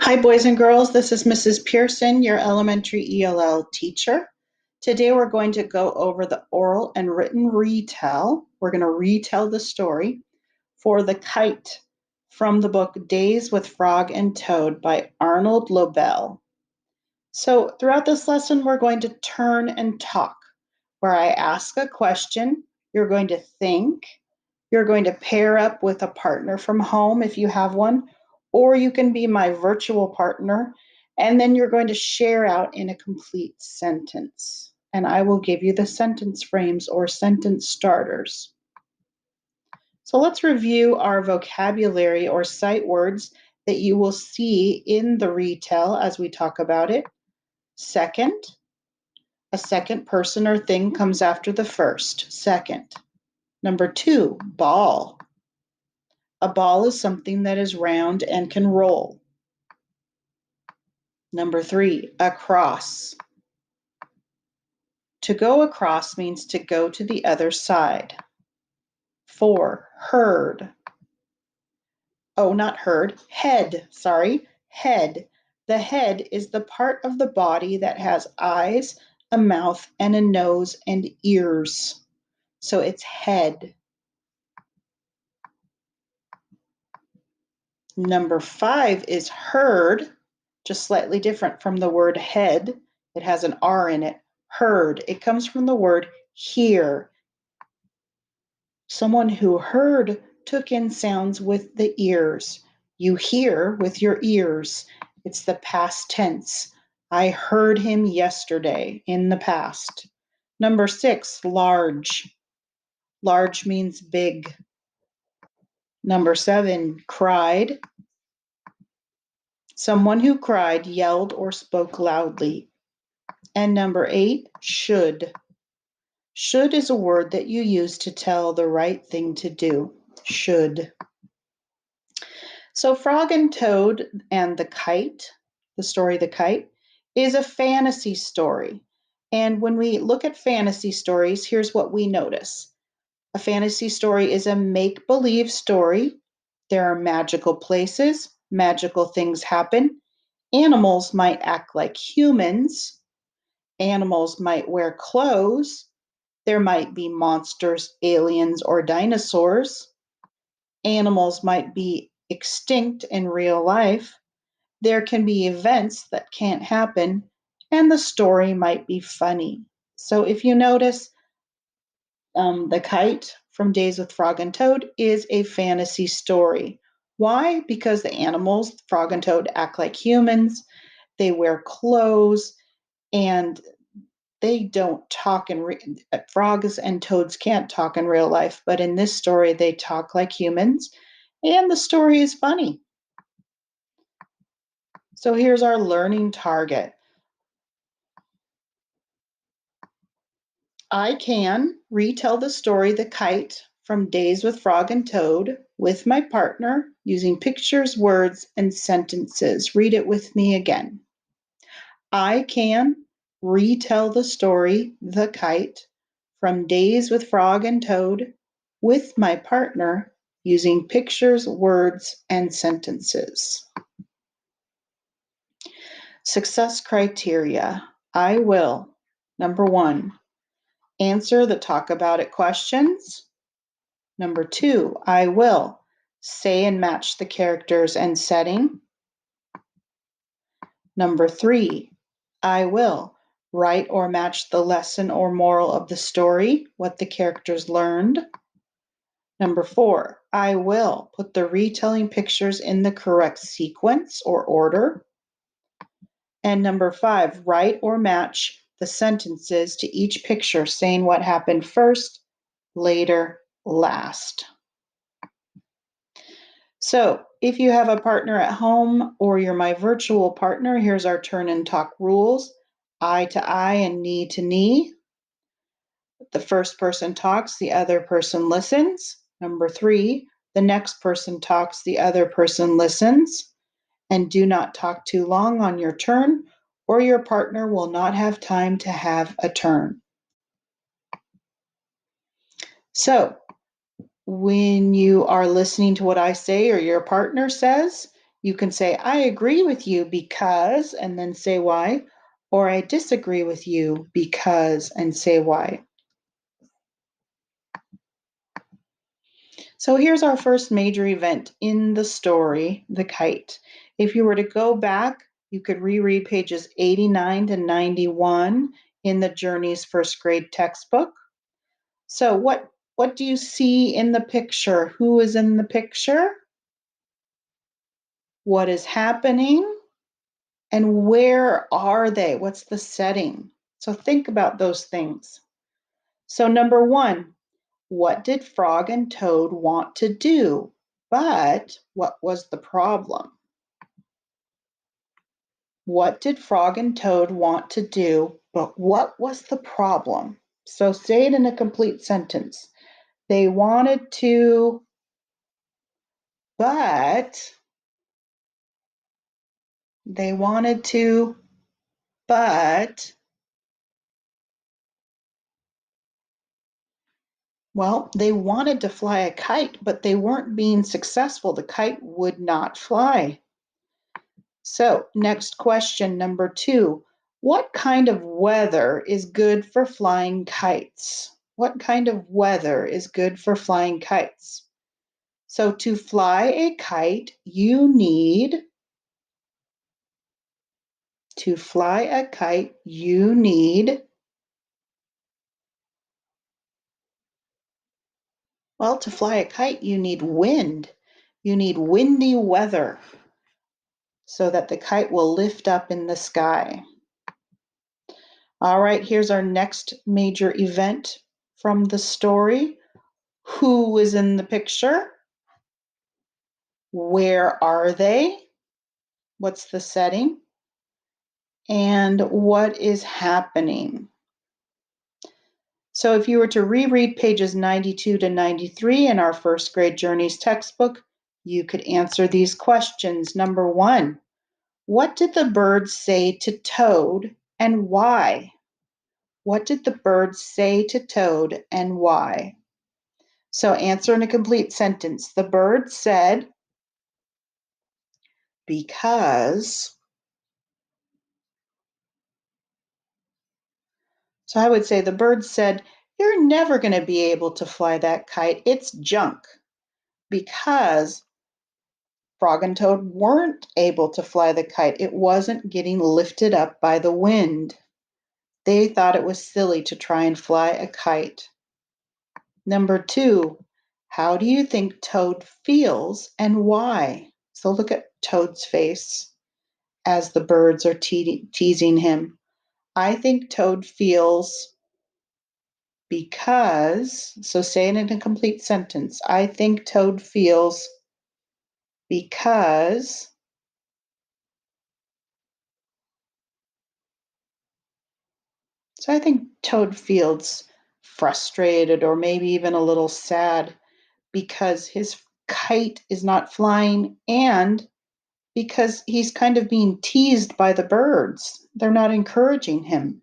Hi, boys and girls. This is Mrs. Pearson, your elementary ELL teacher. Today we're going to go over the oral and written retell. We're going to retell the story for the Kite from the book Days with Frog and Toad by Arnold Lobel. So throughout this lesson, we're going to turn and talk, where I ask a question, you're going to think, you're going to pair up with a partner from home if you have one, or you can be my virtual partner, and then you're going to share out in a complete sentence. And I will give you the sentence frames or sentence starters. So let's review our vocabulary or sight words that you will see in the retell as we talk about it. Second, a second person or thing comes after the first. Second. Number 2, ball. A ball is something that is round and can roll. Number 3, across. To go across means to go to the other side. 4, herd. Oh, not herd, head, sorry, head. The head is the part of the body that has eyes, a mouth, and a nose and ears. So it's head. Number 5 is herd, just slightly different from the word head. It has an R in it. Heard. It comes from the word hear. Someone who heard took in sounds with the ears. You hear with your ears. It's the past tense. I heard him yesterday in the past. Number 6, large. Large means big. Number 7, cried. Someone who cried, yelled, or spoke loudly. And number 8, should. Should is a word that you use to tell the right thing to do. Should. So Frog and Toad and the Kite, the story The Kite, is a fantasy story. And when we look at fantasy stories, here's what we notice. A fantasy story is a make-believe story. There are magical places, magical things happen. Animals might act like humans. Animals might wear clothes. There might be monsters, aliens, or dinosaurs. Animals might be extinct in real life. There can be events that can't happen, and the story might be funny. So if you notice, The Kite from Days with Frog and Toad is a fantasy story. Why? Because the animals, Frog and Toad, act like humans, they wear clothes, and they don't talk frogs and toads can't talk in real life, but in this story they talk like humans, and the story is funny. So here's our learning target. I can retell the story The Kite from Days with Frog and Toad with my partner using pictures, words, and sentences. Read it with me again. I can retell the story The Kite from Days with Frog and Toad with my partner using pictures, words, and sentences. Success criteria. I will. Number 1, answer the talk about it questions. Number 2, I will say and match the characters and setting. Number 3, I will write or match the lesson or moral of the story, what the characters learned. Number 4, I will put the retelling pictures in the correct sequence or order. And number 5, write or match the sentences to each picture, saying what happened first, later, last. So if you have a partner at home or you're my virtual partner, here's our turn and talk rules. I to I and knee to knee. The first person talks, the other person listens. Number 3, the next person talks, the other person listens. And do not talk too long on your turn, or your partner will not have time to have a turn. So when you are listening to what I say or your partner says, You can say, I agree with you because, and then say why, or I disagree with you because, and say why. So here's our first major event in the story, The Kite. If you were to go back, you could reread pages 89 to 91 in the Journey's first grade textbook. So what do you see in the picture? Who is in the picture? What is happening? And where are they? What's the setting? So think about those things. So number one, what did Frog and Toad want to do? But what was the problem? What did Frog and Toad want to do? But what was the problem? So say it in a complete sentence. They wanted to, but they wanted to, but well, they wanted to fly a kite, but they weren't being successful. The kite would not fly. So, next question, number 2. What kind of weather is good for flying kites? What kind of weather is good for flying kites? So, to fly a kite, you need, to fly a kite, you need, well, to fly a kite, you need wind. You need windy weather so that the kite will lift up in the sky. All right, here's our next major event from the story. Who is in the picture? Where are they? What's the setting? And what is happening? So if you were to reread pages 92 to 93 in our first grade Journeys textbook, you could answer these questions. Number 1, what did the bird say to Toad and why? What did the bird say to Toad and why? So answer in a complete sentence. The bird said, because. So I would say the bird said, you're never going to be able to fly that kite. It's junk. Because Frog and Toad weren't able to fly the kite. It wasn't getting lifted up by the wind. They thought it was silly to try and fly a kite. Number 2, how do you think Toad feels and why? So look at Toad's face as the birds are teasing him. I think Toad feels because, so say it in a complete sentence. I think Toad feels because. So I think Toad feels frustrated or maybe even a little sad because his kite is not flying and because he's kind of being teased by the birds. They're not encouraging him.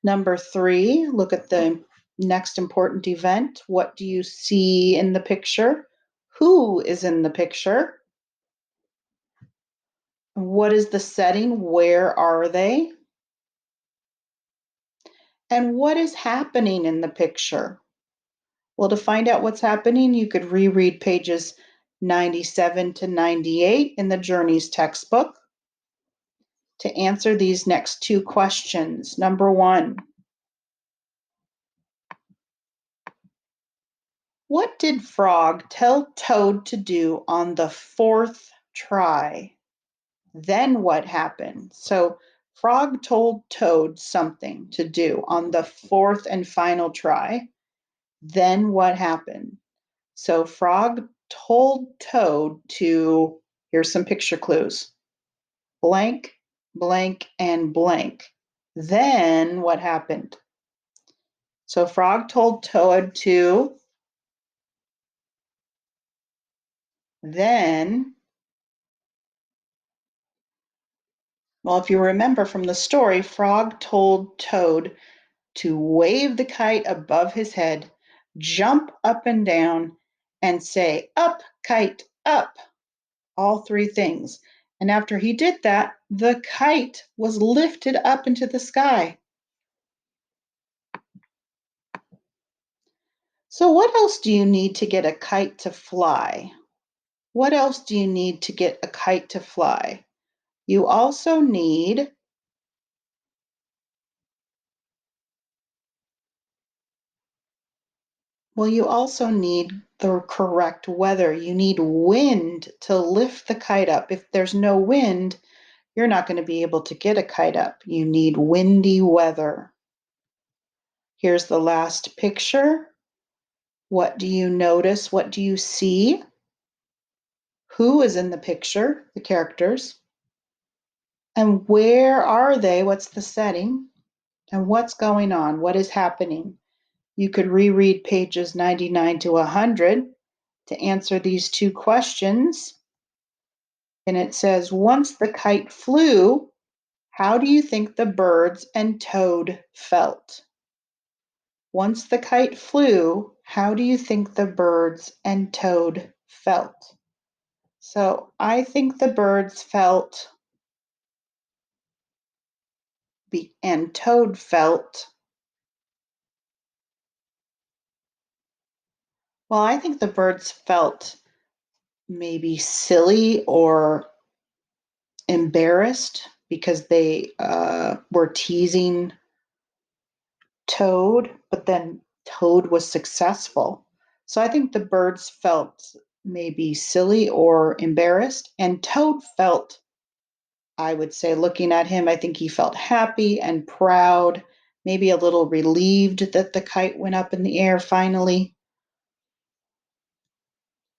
Number 3, look at the next important event. What do you see in the picture? Who is in the picture? What is the setting? Where are they? And what is happening in the picture? Well, to find out what's happening, you could reread pages 97 to 98 in the Journeys textbook to answer these next 2 questions. Number 1, what did Frog tell Toad to do on the 4th try? Then what happened? So Frog told Toad something to do on the 4th and final try. Then what happened? So Frog told Toad to, here's some picture clues, blank, blank, and blank. Then what happened? So Frog told Toad to, then, well, if you remember from the story, Frog told Toad to wave the kite above his head, jump up and down, and say, up, kite, up. all three things. And after he did that, the kite was lifted up into the sky. So, what else do you need to get a kite to fly? What else do you need to get a kite to fly? You also need the correct weather. You need wind to lift the kite up. If there's no wind, you're not going to be able to get a kite up. You need windy weather. Here's the last picture. What do you notice? What do you see? Who is in the picture? The characters. And where are they? What's the setting? And what's going on? What is happening? You could reread pages 99 to 100 to answer these two questions. And it says, once the kite flew, how do you think the birds and Toad felt? Once the kite flew, how do you think the birds and Toad felt? So I think the birds felt, and Toad felt, well, I think the birds felt maybe silly or embarrassed because they were teasing Toad, but then Toad was successful. So I think the birds felt maybe silly or embarrassed, and Toad felt, I would say, looking at him, I think he felt happy and proud, maybe a little relieved that the kite went up in the air finally.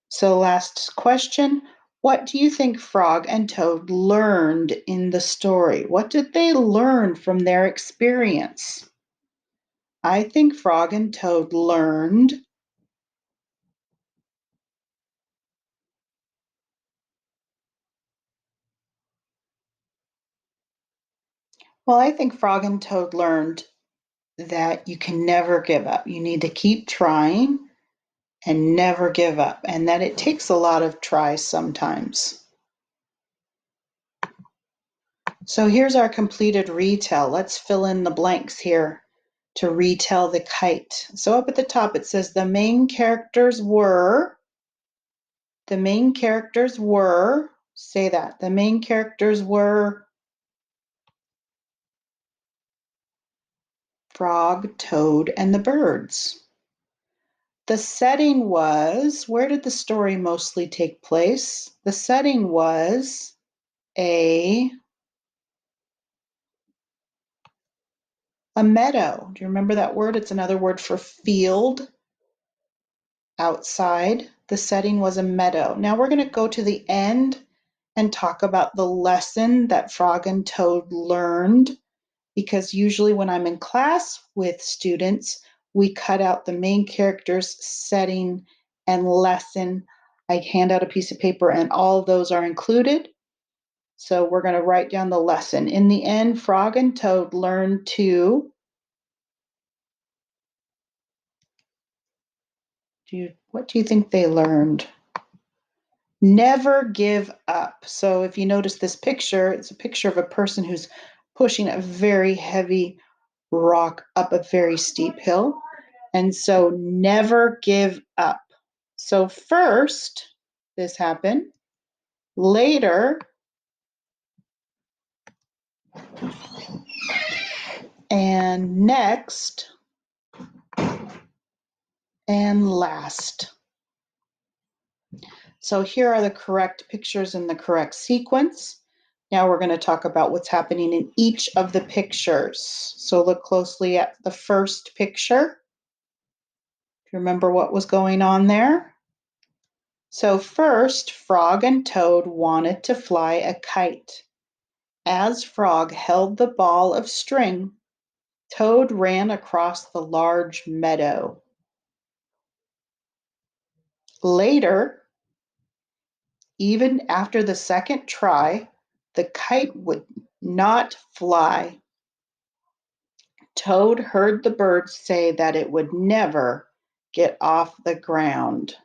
So, last question. What do you think Frog and Toad learned in the story? What did they learn from their experience? I think Frog and Toad learned Well, I think Frog and Toad learned that you can never give up. You need to keep trying and never give up, and that it takes a lot of tries sometimes. So here's our completed retell. Let's fill in the blanks here to retell the kite. So up at the top it says the main characters were, say that, the main characters were Frog, Toad, and the birds. The setting was, where did the story mostly take place? The setting was a meadow. Do you remember that word? It's another word for field outside. The setting was a meadow. Now we're going to go to the end and talk about the lesson that Frog and Toad learned, because usually when I'm in class with students, we cut out the main character's setting and lesson. I hand out a piece of paper and all of those are included. So we're going to write down the lesson. In the end, Frog and Toad learned to what do you think they learned? Never give up. So if you notice this picture, it's a picture of a person who's pushing a very heavy rock up a very steep hill. And so never give up. So first, this happened. Later, and next, and last. So here are the correct pictures in the correct sequence. Now we're going to talk about what's happening in each of the pictures. So look closely at the first picture. Do you remember what was going on there? So first, Frog and Toad wanted to fly a kite. As Frog held the ball of string, Toad ran across the large meadow. Later, even after the second try, the kite would not fly. Toad heard the birds say that it would never get off the ground.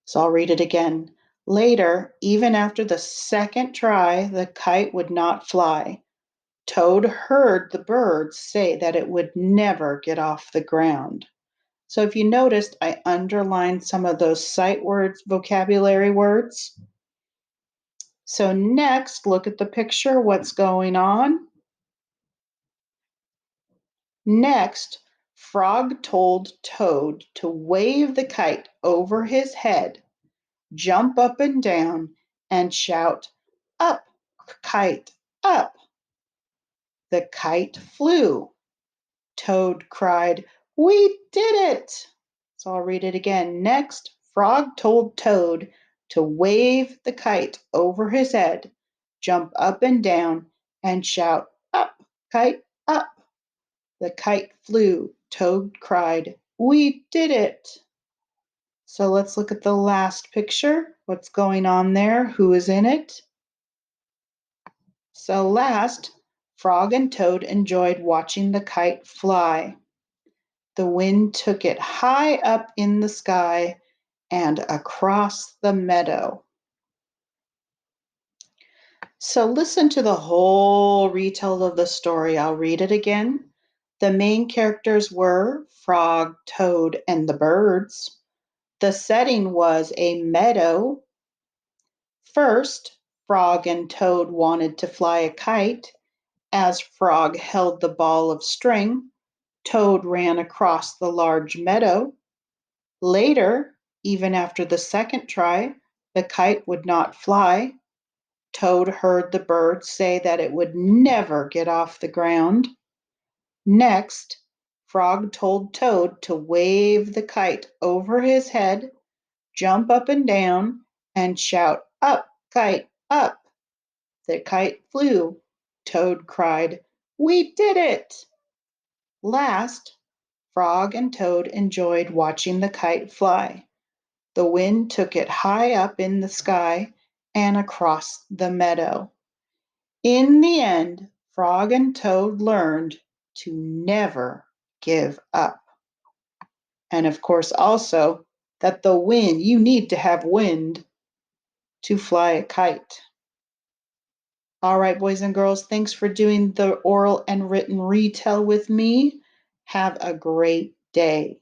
So I'll read it again. Later, even after the second try, the kite would not fly. Toad heard the birds say that it would never get off the ground. So if you noticed, I underlined some of those sight words, vocabulary words. So next, look at the picture, what's going on. Next, Frog told Toad to wave the kite over his head, jump up and down, and shout, "Up, kite, up!" The kite flew. Toad cried, "We did it!" So I'll read it again. Next, Frog told Toad to wave the kite over his head, jump up and down, and shout, "Up, kite, up!" The kite flew. Toad cried, "We did it!" So let's look at the last picture. What's going on there? Who is in it? So last, Frog and Toad enjoyed watching the kite fly. The wind took it high up in the sky and across the meadow. So listen to the whole retell of the story. I'll read it again. The main characters were Frog, Toad, and the birds. The setting was a meadow. First, Frog and Toad wanted to fly a kite. As Frog held the ball of string, Toad ran across the large meadow. Later, even after the second try, the kite would not fly. Toad heard the bird say that it would never get off the ground. Next, Frog told Toad to wave the kite over his head, jump up and down, and shout, "Up, kite, up!" The kite flew. Toad cried, "We did it!" Last, Frog and Toad enjoyed watching the kite fly. The wind took it high up in the sky and across the meadow. In the end, Frog and Toad learned to never give up. And of course, also that the wind, you need to have wind to fly a kite. All right, boys and girls, thanks for doing the oral and written retell with me. Have a great day.